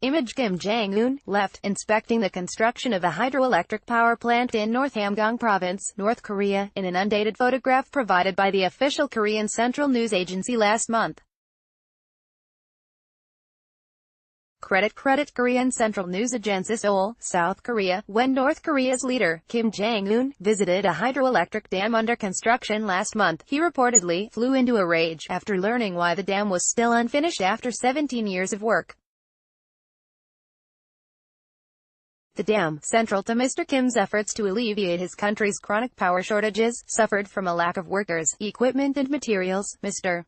Image Kim Jong-un, left, inspecting the construction of a hydroelectric power plant in North Hamgyong Province, North Korea, in an undated photograph provided by the official Korean Central News Agency last month. Credit Korean Central News Agency Seoul, South Korea, when North Korea's leader, Kim Jong-un, visited a hydroelectric dam under construction last month, he reportedly flew into a rage after learning why the dam was still unfinished after 17 years of work. The dam, central to Mr. Kim's efforts to alleviate his country's chronic power shortages, suffered from a lack of workers, equipment and materials. Mr.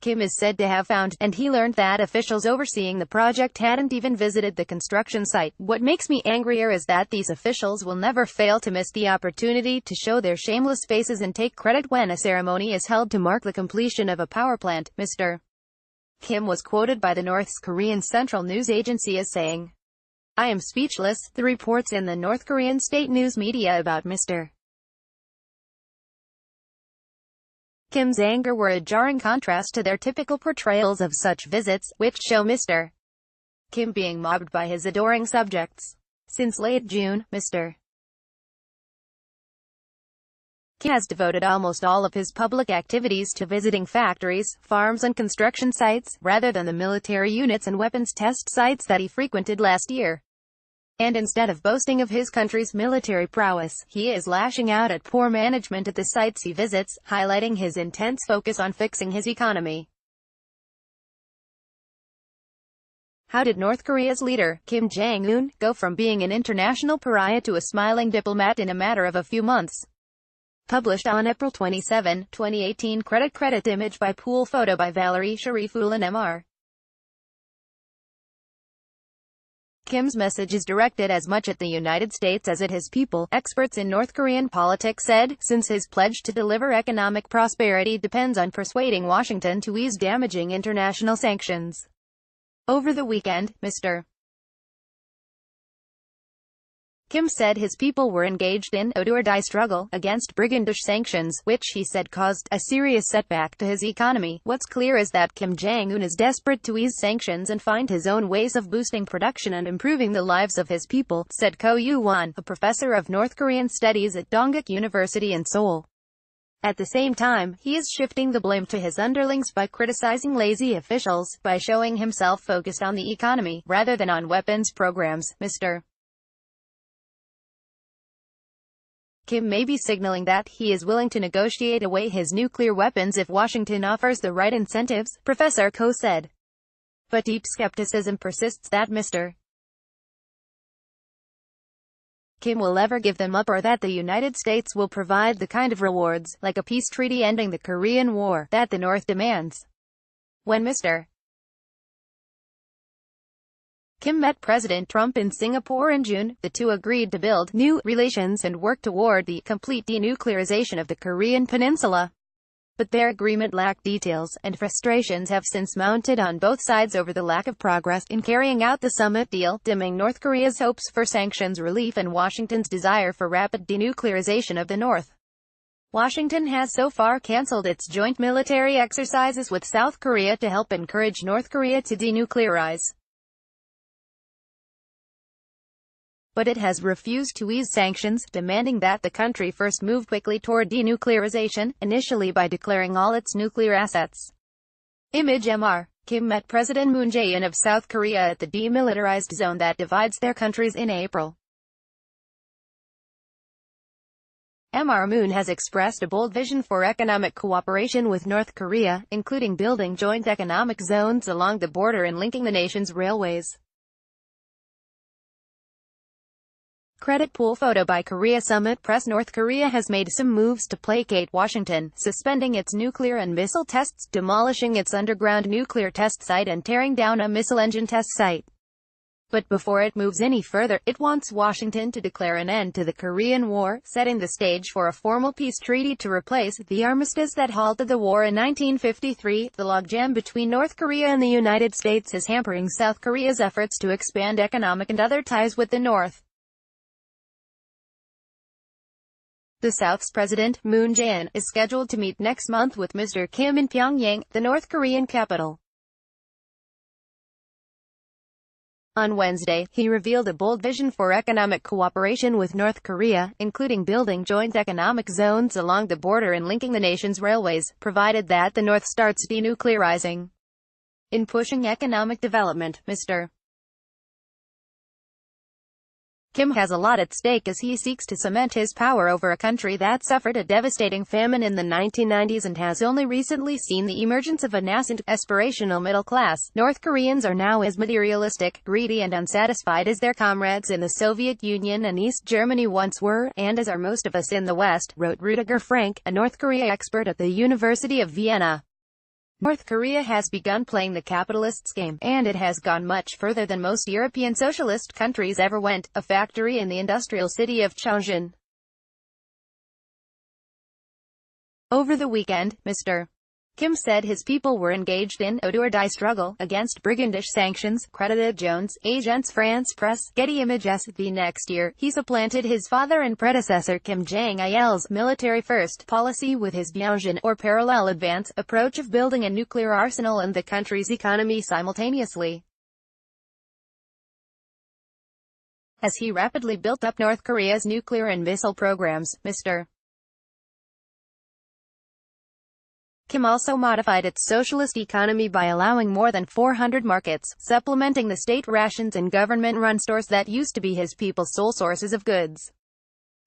Kim is said to have found, and he learned that officials overseeing the project hadn't even visited the construction site. What makes me angrier is that these officials will never fail to miss the opportunity to show their shameless faces and take credit when a ceremony is held to mark the completion of a power plant. Mr. Kim was quoted by the North Korean Central News Agency as saying, "I am speechless." The reports in the North Korean state news media about Mr. Kim's anger were a jarring contrast to their typical portrayals of such visits, which show Mr. Kim being mobbed by his adoring subjects. Since late June, Mr. Kim has devoted almost all of his public activities to visiting factories, farms and construction sites, rather than the military units and weapons test sites that he frequented last year. And instead of boasting of his country's military prowess, he is lashing out at poor management at the sites he visits, highlighting his intense focus on fixing his economy. How did North Korea's leader, Kim Jong-un, go from being an international pariah to a smiling diplomat in a matter of a few months? Published on April 27, 2018. Credit image by Pool photo by Valerie Sharifullah Mr. Kim's message is directed as much at the United States as at his people, experts in North Korean politics said, since his pledge to deliver economic prosperity depends on persuading Washington to ease damaging international sanctions. Over the weekend, Mr. Kim said his people were engaged in a do-or-die struggle against brigand sanctions, which he said caused a serious setback to his economy. What's clear is that Kim Jong-un is desperate to ease sanctions and find his own ways of boosting production and improving the lives of his people, said Ko Yoo-won, a professor of North Korean studies at Dongguk University in Seoul. At the same time, he is shifting the blame to his underlings by criticizing lazy officials, by showing himself focused on the economy, rather than on weapons programs. Mr. Kim may be signaling that he is willing to negotiate away his nuclear weapons if Washington offers the right incentives, Professor Ko said. But deep skepticism persists that Mr. Kim will ever give them up, or that the United States will provide the kind of rewards, like a peace treaty ending the Korean War, that the North demands. When Mr. Kim met President Trump in Singapore in June, the two agreed to build new relations and work toward the complete denuclearization of the Korean peninsula. But their agreement lacked details, and frustrations have since mounted on both sides over the lack of progress in carrying out the summit deal, dimming North Korea's hopes for sanctions relief and Washington's desire for rapid denuclearization of the North. Washington has so far canceled its joint military exercises with South Korea to help encourage North Korea to denuclearize. But it has refused to ease sanctions, demanding that the country first move quickly toward denuclearization, initially by declaring all its nuclear assets. Image Mr. Kim met President Moon Jae-in of South Korea at the demilitarized zone that divides their countries in April. Mr. Moon has expressed a bold vision for economic cooperation with North Korea, including building joint economic zones along the border and linking the nation's railways. Credit pool photo by Korea Summit Press. North Korea has made some moves to placate Washington, suspending its nuclear and missile tests, demolishing its underground nuclear test site and tearing down a missile engine test site. But before it moves any further, it wants Washington to declare an end to the Korean War, setting the stage for a formal peace treaty to replace the armistice that halted the war in 1953. The logjam between North Korea and the United States is hampering South Korea's efforts to expand economic and other ties with the North. The South's President, Moon Jae-in, is scheduled to meet next month with Mr. Kim in Pyongyang, the North Korean capital. On Wednesday, he revealed a bold vision for economic cooperation with North Korea, including building joint economic zones along the border and linking the nation's railways, provided that the North starts denuclearizing. In pushing economic development, Mr. Kim has a lot at stake as he seeks to cement his power over a country that suffered a devastating famine in the 1990s and has only recently seen the emergence of a nascent, aspirational middle class. North Koreans are now as materialistic, greedy and unsatisfied as their comrades in the Soviet Union and East Germany once were, and as are most of us in the West, wrote Rudiger Frank, a North Korea expert at the University of Vienna. North Korea has begun playing the capitalist's game, and it has gone much further than most European socialist countries ever went, a factory in the industrial city of Jong-un. Over the weekend, Mr. Kim said his people were engaged in a do-or-die struggle against brigandish sanctions, credited Jones, Agence France Presse, Getty Images. The next year, he supplanted his father and predecessor Kim Jong-il's military-first policy with his Byongin, or parallel advance, approach of building a nuclear arsenal and the country's economy simultaneously. As he rapidly built up North Korea's nuclear and missile programs, Mr. Kim also modified its socialist economy by allowing more than 400 markets, supplementing the state rations and government-run stores that used to be his people's sole sources of goods.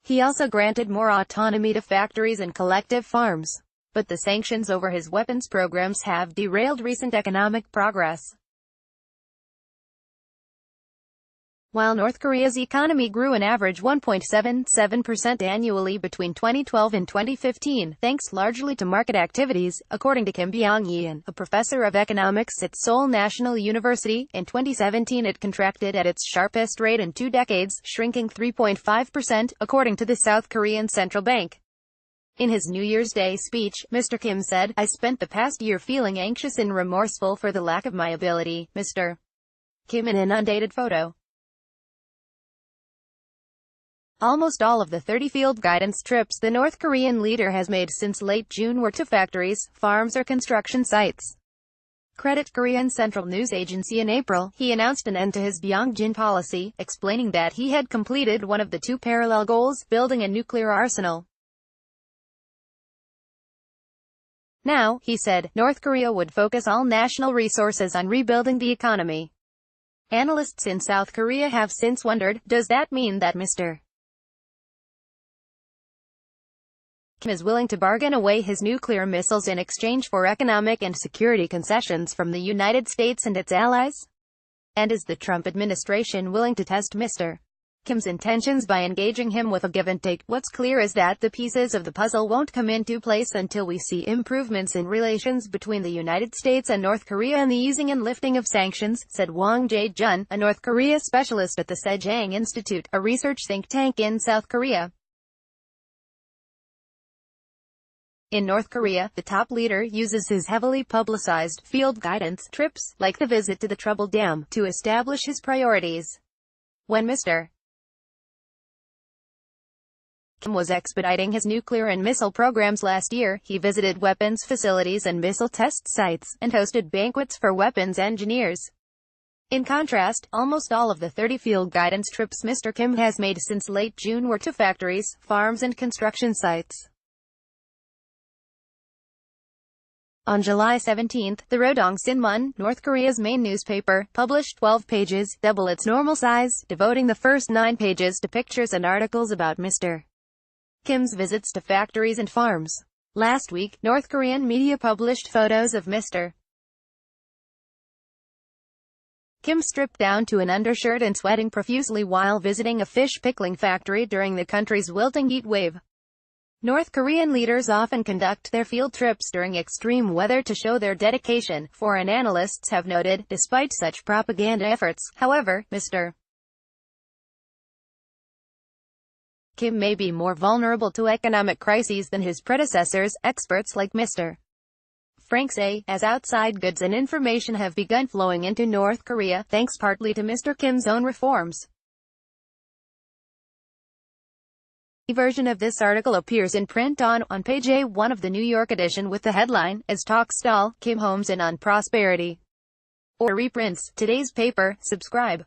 He also granted more autonomy to factories and collective farms. But the sanctions over his weapons programs have derailed recent economic progress. While North Korea's economy grew an average 1.77% annually between 2012 and 2015, thanks largely to market activities, according to Kim Byong-yeon, a professor of economics at Seoul National University, in 2017 it contracted at its sharpest rate in 2 decades, shrinking 3.5%, according to the South Korean Central Bank. In his New Year's Day speech, Mr. Kim said, "I spent the past year feeling anxious and remorseful for the lack of my ability." Mr. Kim in an undated photo. Almost all of the 30 field guidance trips the North Korean leader has made since late June were to factories, farms or construction sites. Credit Korean Central News Agency. In April, he announced an end to his Byongjin policy, explaining that he had completed one of the 2 parallel goals, building a nuclear arsenal. Now, he said, North Korea would focus all national resources on rebuilding the economy. Analysts in South Korea have since wondered, does that mean that Mr. Kim is willing to bargain away his nuclear missiles in exchange for economic and security concessions from the United States and its allies? And is the Trump administration willing to test Mr. Kim's intentions by engaging him with a give-and-take? What's clear is that the pieces of the puzzle won't come into place until we see improvements in relations between the United States and North Korea and the easing and lifting of sanctions, said Wang Jae-jun, a North Korea specialist at the Sejong Institute, a research think tank in South Korea. In North Korea, the top leader uses his heavily publicized field guidance trips, like the visit to the troubled dam, to establish his priorities. When Mr. Kim was expediting his nuclear and missile programs last year, he visited weapons facilities and missile test sites, and hosted banquets for weapons engineers. In contrast, almost all of the 30 field guidance trips Mr. Kim has made since late June were to factories, farms and construction sites. On July 17, the Rodong Sinmun, North Korea's main newspaper, published 12 pages, double its normal size, devoting the first 9 pages to pictures and articles about Mr. Kim's visits to factories and farms. Last week, North Korean media published photos of Mr. Kim stripped down to an undershirt and sweating profusely while visiting a fish pickling factory during the country's wilting heat wave. North Korean leaders often conduct their field trips during extreme weather to show their dedication, foreign analysts have noted. Despite such propaganda efforts, however, Mr. Kim may be more vulnerable to economic crises than his predecessors, experts like Mr. Frank say, as outside goods and information have begun flowing into North Korea, thanks partly to Mr. Kim's own reforms. A version of this article appears in print on page A1 of the New York edition with the headline, "As Talks Stall, Kim Homes In on Prosperity." Or reprints today's paper. Subscribe.